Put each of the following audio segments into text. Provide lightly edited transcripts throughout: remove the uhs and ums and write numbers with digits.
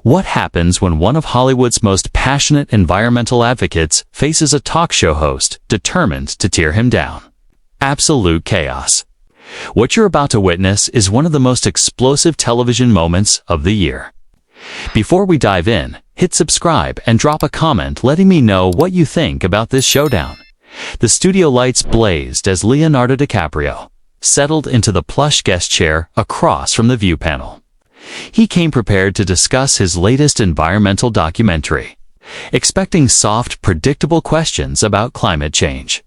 What happens when one of Hollywood's most passionate environmental advocates faces a talk show host determined to tear him down? Absolute chaos. What you're about to witness is one of the most explosive television moments of the year. Before we dive in, hit subscribe and drop a comment letting me know what you think about this showdown. The studio lights blazed as Leonardo DiCaprio settled into the plush guest chair across from the view panel. He came prepared to discuss his latest environmental documentary, expecting soft, predictable questions about climate change.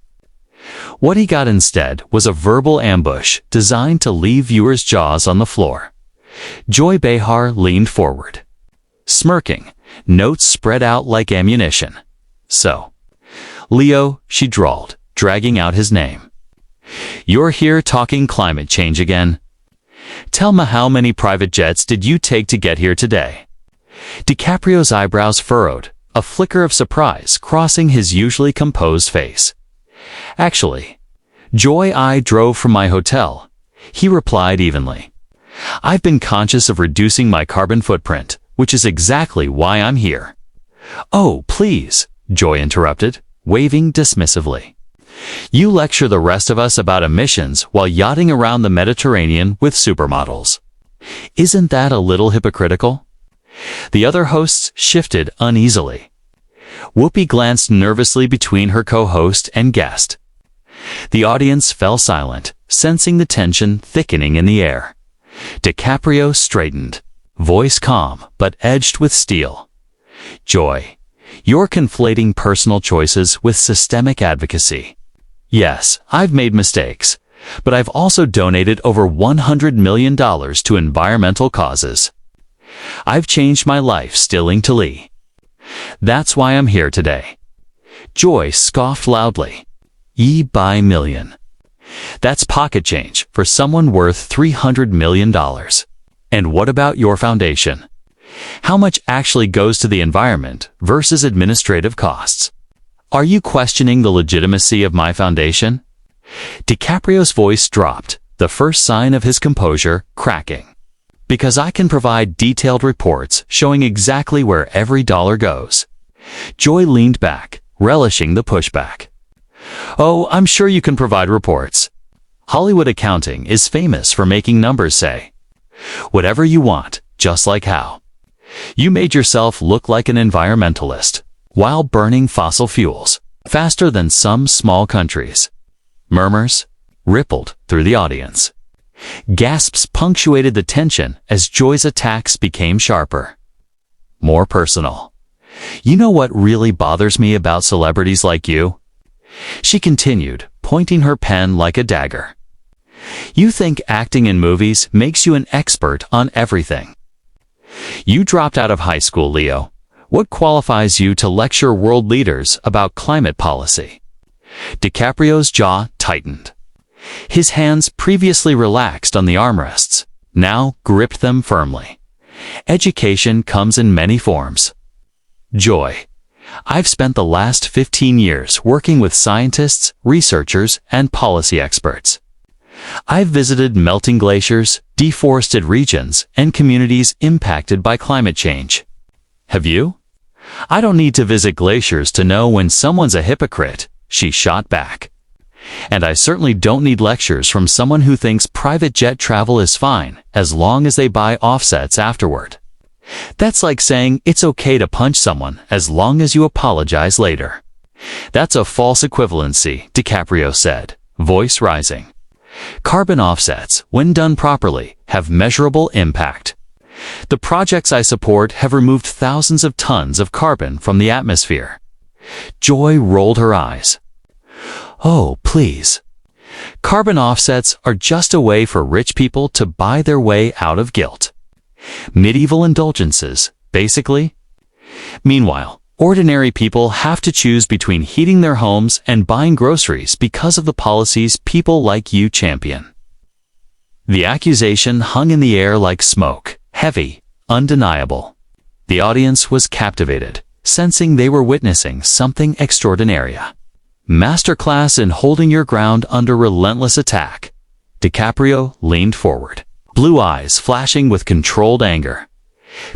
What he got instead was a verbal ambush designed to leave viewers' jaws on the floor. Joy Behar leaned forward, smirking, notes spread out like ammunition. "So, Leo," she drawled, dragging out his name. "You're here talking climate change again? Tell me, how many private jets did you take to get here today?" DiCaprio's eyebrows furrowed, a flicker of surprise crossing his usually composed face. "Actually, Joy, I drove from my hotel," he replied evenly. "I've been conscious of reducing my carbon footprint, which is exactly why I'm here." "Oh, please," Joy interrupted, waving dismissively. "You lecture the rest of us about emissions while yachting around the Mediterranean with supermodels. Isn't that a little hypocritical?" The other hosts shifted uneasily. Whoopi glanced nervously between her co-host and guest. The audience fell silent, sensing the tension thickening in the air. DiCaprio straightened, voice calm but edged with steel. "Joy, you're conflating personal choices with systemic advocacy. Yes, I've made mistakes, but I've also donated over $100 million to environmental causes. I've changed my life stealing to Lee. That's why I'm here today." Joy scoffed loudly. By million. That's pocket change for someone worth $300 million. And what about your foundation? How much actually goes to the environment versus administrative costs? Are you questioning the legitimacy of my foundation? DiCaprio's voice dropped, the first sign of his composure cracking. "Because I can provide detailed reports showing exactly where every dollar goes." Joy leaned back, relishing the pushback. "Oh, I'm sure you can provide reports. Hollywood accounting is famous for making numbers say whatever you want, just like how you made yourself look like an environmentalist while burning fossil fuels faster than some small countries." Murmurs rippled through the audience. Gasps punctuated the tension as Joy's attacks became sharper. More personal. "You know what really bothers me about celebrities like you?" she continued, pointing her pen like a dagger. "You think acting in movies makes you an expert on everything. You dropped out of high school, Leo. What qualifies you to lecture world leaders about climate policy?" DiCaprio's jaw tightened. His hands, previously relaxed on the armrests, now gripped them firmly. "Education comes in many forms. Joy, I've spent the last 15 years working with scientists, researchers, and policy experts. I've visited melting glaciers, deforested regions, and communities impacted by climate change. Have you? I don't need to visit glaciers to know when someone's a hypocrite," she shot back. "And I certainly don't need lectures from someone who thinks private jet travel is fine as long as they buy offsets afterward. That's like saying it's okay to punch someone as long as you apologize later." "That's a false equivalency," DiCaprio said, voice rising. "Carbon offsets, when done properly, have measurable impact. The projects I support have removed thousands of tons of carbon from the atmosphere." Joy rolled her eyes. "Oh, please. Carbon offsets are just a way for rich people to buy their way out of guilt. Medieval indulgences, basically. Meanwhile, ordinary people have to choose between heating their homes and buying groceries because of the policies people like you champion." The accusation hung in the air like smoke, heavy, undeniable. The audience was captivated, sensing they were witnessing something extraordinary. Masterclass in holding your ground under relentless attack. DiCaprio leaned forward, blue eyes flashing with controlled anger.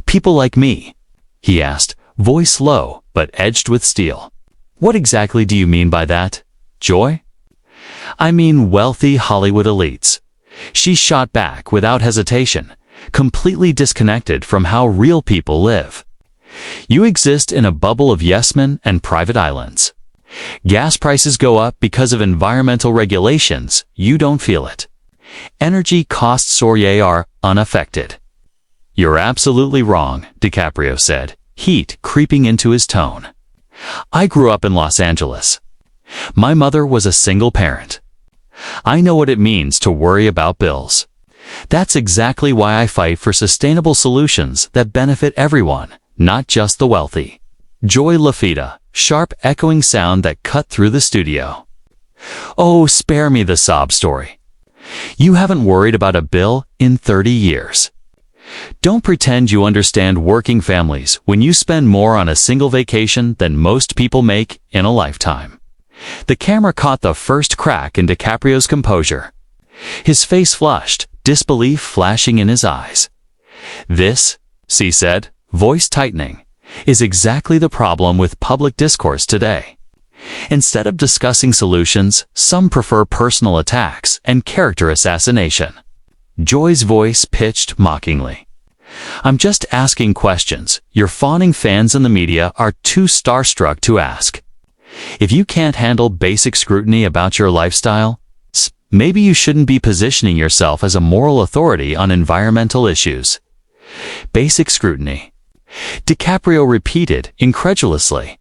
People like me? He asked, voice low but edged with steel. What exactly do you mean by that, Joy? I mean wealthy Hollywood elites. She shot back without hesitation, completely disconnected from how real people live. You exist in a bubble of yes-men and private islands. Gas prices go up because of environmental regulations. You don't feel it. Energy costs soar are unaffected. You're absolutely wrong, DiCaprio said, heat creeping into his tone. I grew up in Los Angeles. My mother was a single parent. I know what it means to worry about bills. That's exactly why I fight for sustainable solutions that benefit everyone, not just the wealthy. Joy Lafita, sharp echoing sound that cut through the studio. Oh, spare me the sob story. You haven't worried about a bill in 30 years. Don't pretend you understand working families when you spend more on a single vacation than most people make in a lifetime. The camera caught the first crack in DiCaprio's composure. His face flushed, disbelief flashing in his eyes. This, she said, voice tightening, is exactly the problem with public discourse today. Instead of discussing solutions, some prefer personal attacks and character assassination. Joy's voice pitched mockingly. I'm just asking questions your fawning fans in the media are too starstruck to ask. If you can't handle basic scrutiny about your lifestyle, maybe you shouldn't be positioning yourself as a moral authority on environmental issues. Basic scrutiny. DiCaprio repeated incredulously.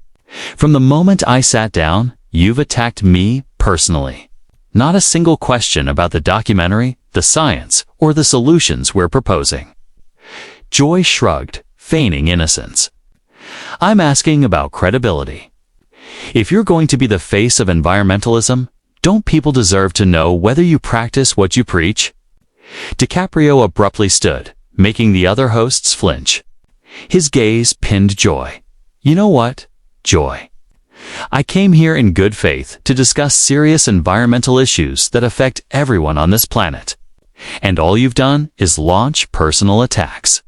From the moment I sat down, you've attacked me personally. Not a single question about the documentary, the science, or the solutions we're proposing. Joy shrugged, feigning innocence. I'm asking about credibility. If you're going to be the face of environmentalism, don't people deserve to know whether you practice what you preach? DiCaprio abruptly stood, making the other hosts flinch. His gaze pinned Joy. You know what, Joy? I came here in good faith to discuss serious environmental issues that affect everyone on this planet. And all you've done is launch personal attacks.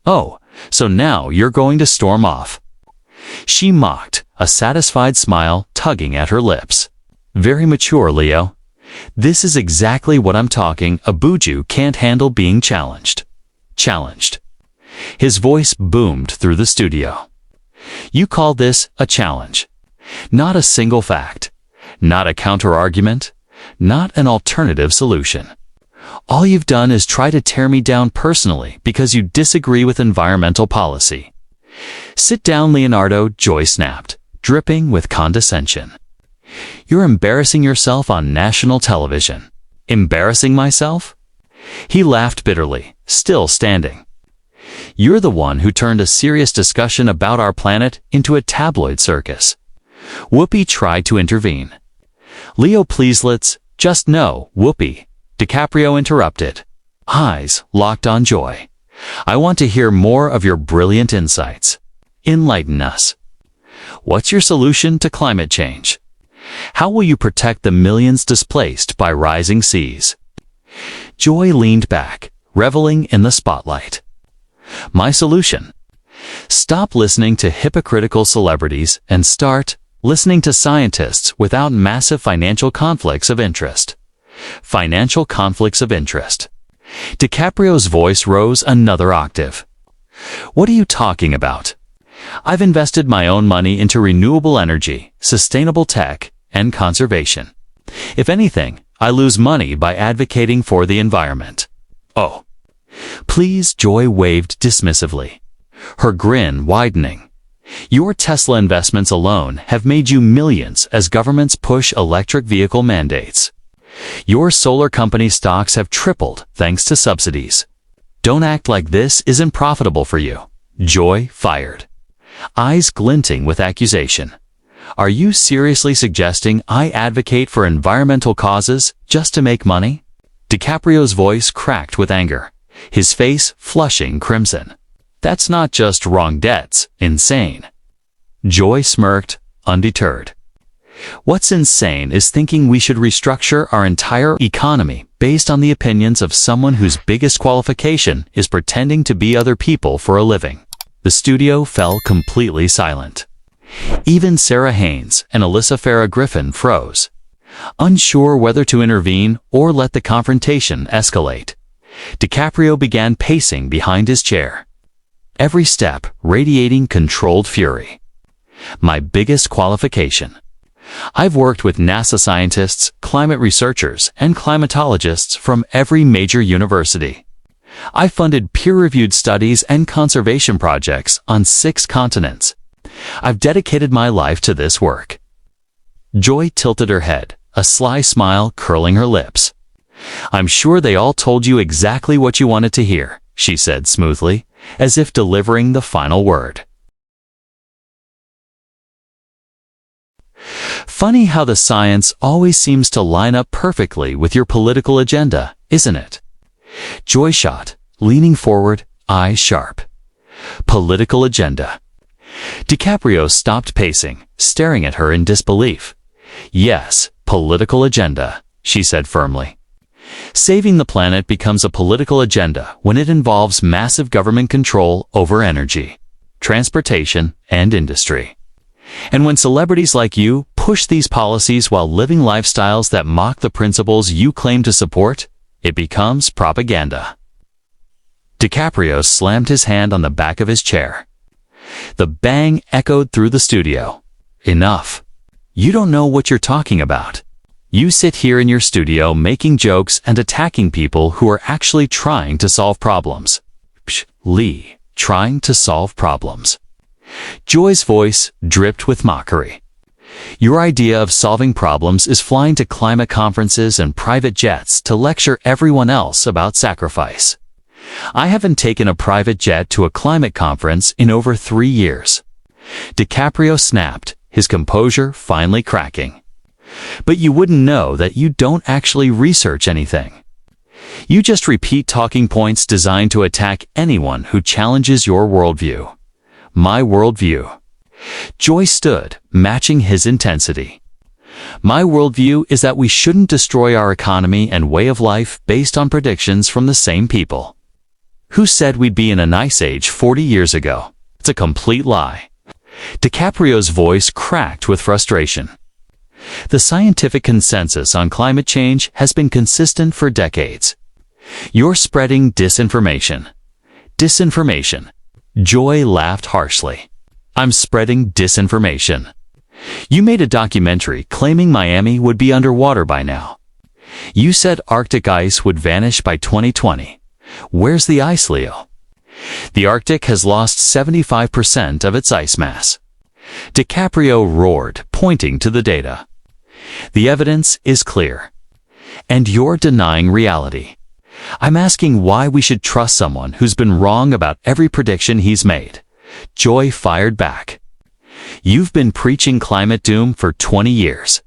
Oh, so now you're going to storm off. She mocked, a satisfied smile tugging at her lips. Very mature, Leo. This is exactly what I'm talking. A buju can't handle being challenged. Challenged. His voice boomed through the studio. You call this a challenge. Not a single fact. Not a counter-argument. Not an alternative solution. All you've done is try to tear me down personally because you disagree with environmental policy. Sit down, Leonardo, Joy snapped, dripping with condescension. You're embarrassing yourself on national television. Embarrassing myself? He laughed bitterly, still standing. You're the one who turned a serious discussion about our planet into a tabloid circus. Whoopi tried to intervene. Leo, please let's just know, Whoopi. DiCaprio interrupted. Eyes locked on Joy. I want to hear more of your brilliant insights. Enlighten us. What's your solution to climate change? How will you protect the millions displaced by rising seas? Joy leaned back, reveling in the spotlight. My solution? Stop listening to hypocritical celebrities and start listening to scientists without massive financial conflicts of interest. Financial conflicts of interest. DiCaprio's voice rose another octave. What are you talking about? I've invested my own money into renewable energy, sustainable tech, and conservation. If anything, I lose money by advocating for the environment. Oh. Please, Joy waved dismissively, her grin widening. Your Tesla investments alone have made you millions as governments push electric vehicle mandates. Your solar company stocks have tripled thanks to subsidies. Don't act like this isn't profitable for you. Joy fired, eyes glinting with accusation. Are you seriously suggesting I advocate for environmental causes just to make money? DiCaprio's voice cracked with anger, his face flushing crimson. That's not just wrong debts, insane. Joy smirked, undeterred. What's insane is thinking we should restructure our entire economy based on the opinions of someone whose biggest qualification is pretending to be other people for a living. The studio fell completely silent. Even Sarah Haynes and Alyssa Farah Griffin froze, unsure whether to intervene or let the confrontation escalate. DiCaprio began pacing behind his chair, every step radiating controlled fury. My biggest qualification. I've worked with NASA scientists, climate researchers, and climatologists from every major university. I funded peer-reviewed studies and conservation projects on 6 continents. I've dedicated my life to this work. Joy tilted her head, a sly smile curling her lips. I'm sure they all told you exactly what you wanted to hear, she said smoothly, as if delivering the final word. Funny how the science always seems to line up perfectly with your political agenda, isn't it? Joy shot, leaning forward, eyes sharp. Political agenda. DiCaprio stopped pacing, staring at her in disbelief. Yes, political agenda, she said firmly. Saving the planet becomes a political agenda when it involves massive government control over energy, transportation, and industry. And when celebrities like you push these policies while living lifestyles that mock the principles you claim to support, it becomes propaganda. DiCaprio slammed his hand on the back of his chair. The bang echoed through the studio. Enough. You don't know what you're talking about. You sit here in your studio making jokes and attacking people who are actually trying to solve problems. Psh, Lee, trying to solve problems. Joy's voice dripped with mockery. Your idea of solving problems is flying to climate conferences and private jets to lecture everyone else about sacrifice. I haven't taken a private jet to a climate conference in over 3 years. DiCaprio snapped, his composure finally cracking. But you wouldn't know that you don't actually research anything. You just repeat talking points designed to attack anyone who challenges your worldview. My worldview. Joy stood, matching his intensity. My worldview is that we shouldn't destroy our economy and way of life based on predictions from the same people. Who said we'd be in an ice age 40 years ago? It's a complete lie. DiCaprio's voice cracked with frustration. The scientific consensus on climate change has been consistent for decades. You're spreading disinformation. Disinformation. Joy laughed harshly. I'm spreading disinformation. You made a documentary claiming Miami would be underwater by now. You said Arctic ice would vanish by 2020. Where's the ice, Leo? The Arctic has lost 75% of its ice mass. DiCaprio roared, pointing to the data. The evidence is clear. And you're denying reality. I'm asking why we should trust someone who's been wrong about every prediction he's made. Joy fired back. You've been preaching climate doom for 20 years.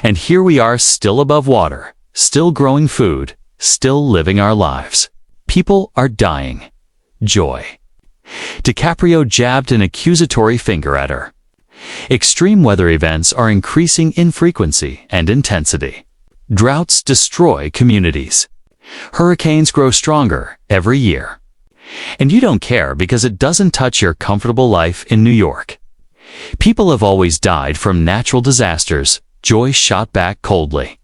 And here we are still above water, still growing food, still living our lives. People are dying. Joy. DiCaprio jabbed an accusatory finger at her. Extreme weather events are increasing in frequency and intensity. Droughts destroy communities. Hurricanes grow stronger every year. And you don't care because it doesn't touch your comfortable life in New York. People have always died from natural disasters, Joy shot back coldly.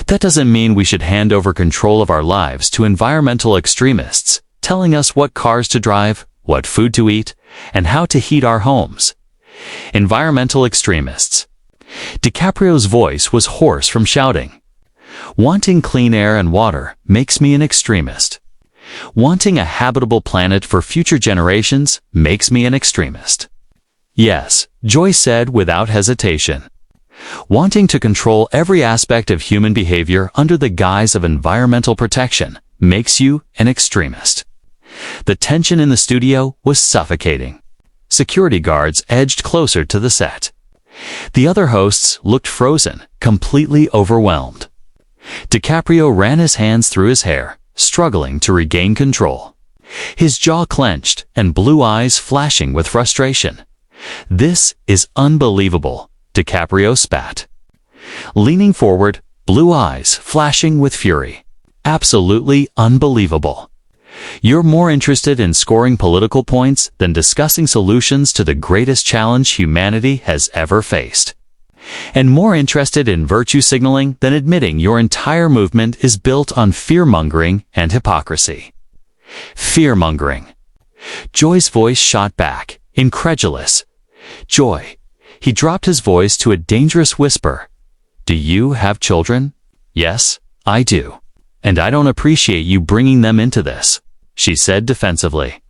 That doesn't mean we should hand over control of our lives to environmental extremists, telling us what cars to drive, what food to eat, and how to heat our homes. Environmental extremists. DiCaprio's voice was hoarse from shouting. Wanting clean air and water makes me an extremist. Wanting a habitable planet for future generations makes me an extremist. Yes, Joy said without hesitation. Wanting to control every aspect of human behavior under the guise of environmental protection makes you an extremist. The tension in the studio was suffocating. Security guards edged closer to the set. The other hosts looked frozen, completely overwhelmed. DiCaprio ran his hands through his hair, struggling to regain control. His jaw clenched and blue eyes flashing with frustration. This is unbelievable, DiCaprio spat. Leaning forward, blue eyes flashing with fury. Absolutely unbelievable. You're more interested in scoring political points than discussing solutions to the greatest challenge humanity has ever faced. And more interested in virtue signaling than admitting your entire movement is built on fear-mongering and hypocrisy. Fear-mongering. Joy's voice shot back, incredulous. Joy. He dropped his voice to a dangerous whisper. Do you have children? Yes, I do. And I don't appreciate you bringing them into this, she said defensively.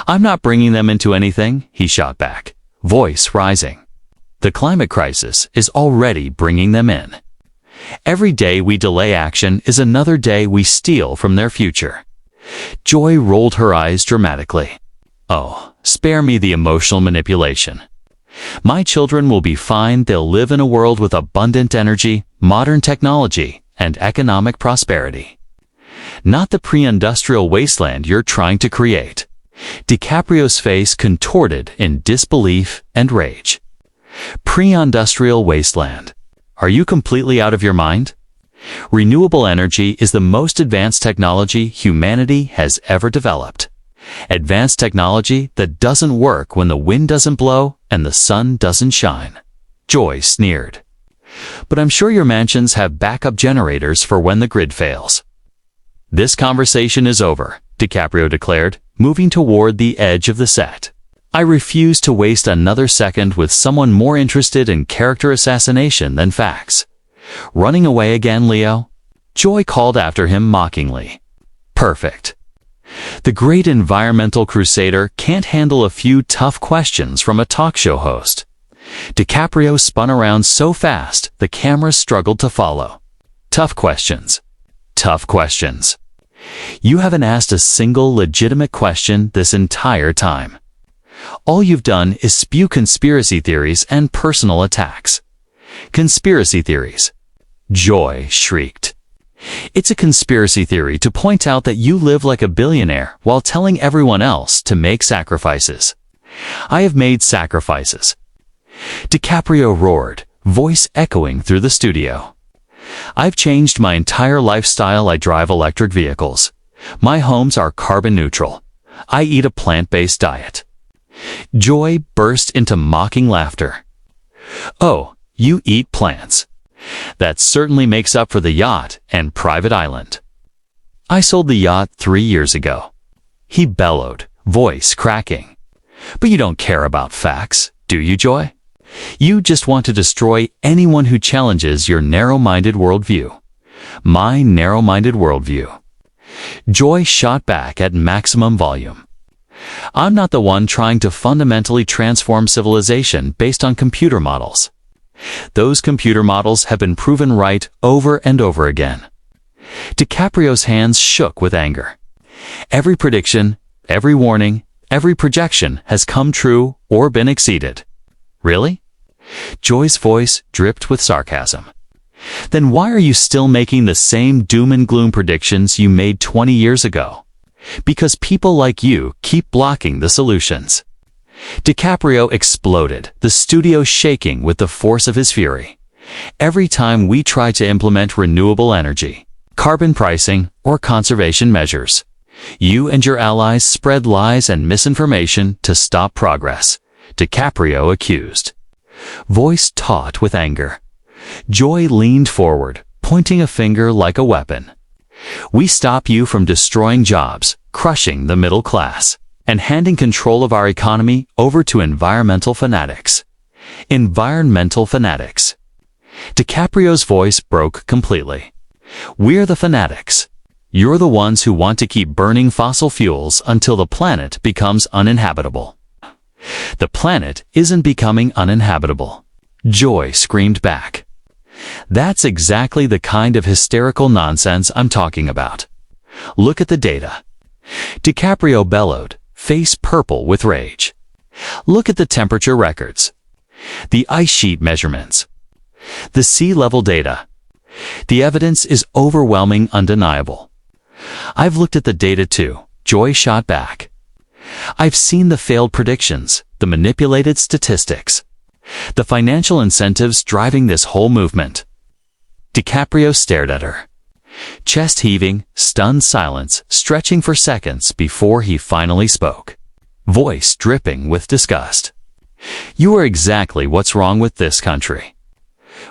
I'm not bringing them into anything, he shot back, voice rising. The climate crisis is already bringing them in. Every day we delay action is another day we steal from their future. Joy rolled her eyes dramatically. Oh, spare me the emotional manipulation. My children will be fine. They'll live in a world with abundant energy, modern technology, and economic prosperity. Not the pre-industrial wasteland you're trying to create. DiCaprio's face contorted in disbelief and rage. Pre-industrial wasteland. Are you completely out of your mind? Renewable energy is the most advanced technology humanity has ever developed. Advanced technology that doesn't work when the wind doesn't blow and the sun doesn't shine. Joy sneered. But I'm sure your mansions have backup generators for when the grid fails. This conversation is over, DiCaprio declared, moving toward the edge of the set. I refuse to waste another second with someone more interested in character assassination than facts. Running away again, Leo? Joy called after him mockingly. Perfect. The great environmental crusader can't handle a few tough questions from a talk show host. DiCaprio spun around so fast the cameras struggled to follow. Tough questions. Tough questions. You haven't asked a single legitimate question this entire time. All you've done is spew conspiracy theories and personal attacks. Conspiracy theories. Joy shrieked. It's a conspiracy theory to point out that you live like a billionaire while telling everyone else to make sacrifices. I have made sacrifices. DiCaprio roared, voice echoing through the studio. I've changed my entire lifestyle. I drive electric vehicles. My homes are carbon neutral. I eat a plant-based diet. Joy burst into mocking laughter. Oh, you eat plants. That certainly makes up for the yacht and private island. I sold the yacht 3 years ago. He bellowed, voice cracking. But you don't care about facts, do you, Joy? You just want to destroy anyone who challenges your narrow-minded worldview. My narrow-minded worldview. Joy shot back at maximum volume. I'm not the one trying to fundamentally transform civilization based on computer models. Those computer models have been proven right over and over again. DiCaprio's hands shook with anger. Every prediction, every warning, every projection has come true or been exceeded. Really? Joy's voice dripped with sarcasm. Then why are you still making the same doom and gloom predictions you made 20 years ago? Because people like you keep blocking the solutions. DiCaprio exploded, the studio shaking with the force of his fury. Every time we try to implement renewable energy, carbon pricing, or conservation measures, you and your allies spread lies and misinformation to stop progress, DiCaprio accused. Voice taut with anger. Joy leaned forward, pointing a finger like a weapon. We stop you from destroying jobs, crushing the middle class, and handing control of our economy over to environmental fanatics. Environmental fanatics. DiCaprio's voice broke completely. We're the fanatics. You're the ones who want to keep burning fossil fuels until the planet becomes uninhabitable. The planet isn't becoming uninhabitable. Joy screamed back. That's exactly the kind of hysterical nonsense I'm talking about. Look at the data. DiCaprio bellowed, face purple with rage. Look at the temperature records. The ice sheet measurements. The sea level data. The evidence is overwhelming, undeniable. I've looked at the data too, Joy shot back. I've seen the failed predictions, the manipulated statistics. The financial incentives driving this whole movement. DiCaprio stared at her. Chest heaving, stunned silence, stretching for seconds before he finally spoke. Voice dripping with disgust. You are exactly what's wrong with this country.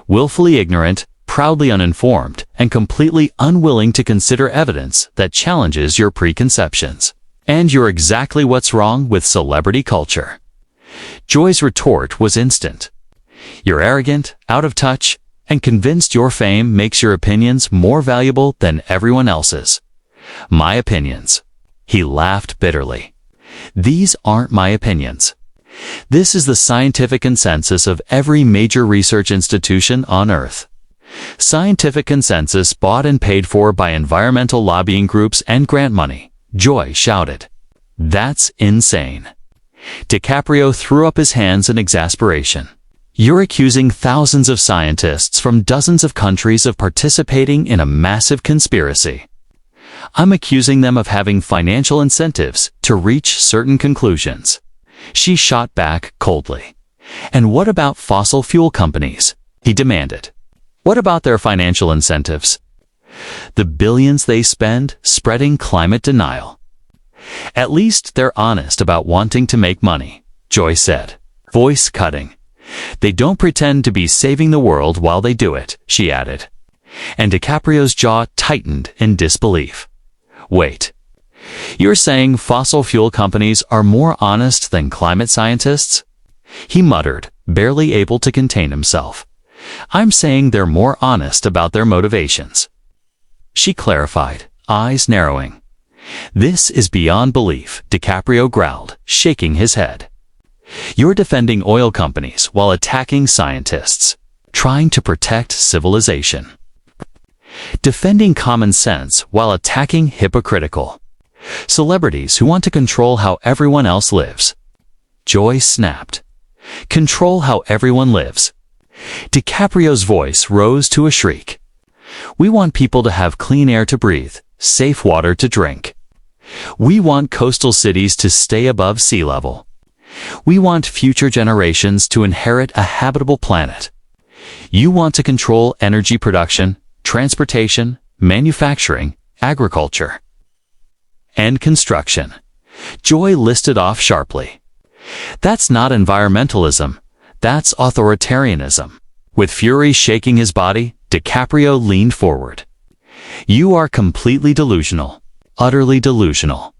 Willfully ignorant, proudly uninformed, and completely unwilling to consider evidence that challenges your preconceptions. And you're exactly what's wrong with celebrity culture. Joy's retort was instant. You're arrogant, out of touch, and convinced your fame makes your opinions more valuable than everyone else's. My opinions. He laughed bitterly. These aren't my opinions. This is the scientific consensus of every major research institution on Earth. Scientific consensus bought and paid for by environmental lobbying groups and grant money, Joy shouted. That's insane. DiCaprio threw up his hands in exasperation. You're accusing thousands of scientists from dozens of countries of participating in a massive conspiracy. I'm accusing them of having financial incentives to reach certain conclusions. She shot back coldly. And what about fossil fuel companies? He demanded. What about their financial incentives? The billions they spend spreading climate denial. At least they're honest about wanting to make money, Joy said, voice cutting. They don't pretend to be saving the world while they do it, she added. And DiCaprio's jaw tightened in disbelief. Wait. You're saying fossil fuel companies are more honest than climate scientists? He muttered, barely able to contain himself. I'm saying they're more honest about their motivations. She clarified, eyes narrowing. This is beyond belief, DiCaprio growled, shaking his head. You're defending oil companies while attacking scientists, trying to protect civilization. Defending common sense while attacking hypocritical. Celebrities who want to control how everyone else lives. Joy snapped. Control how everyone lives. DiCaprio's voice rose to a shriek. We want people to have clean air to breathe, safe water to drink. We want coastal cities to stay above sea level. We want future generations to inherit a habitable planet. You want to control energy production, transportation, manufacturing, agriculture, and construction. Joy listed off sharply. That's not environmentalism. That's authoritarianism. With fury shaking his body, DiCaprio leaned forward. You are completely delusional. Utterly delusional.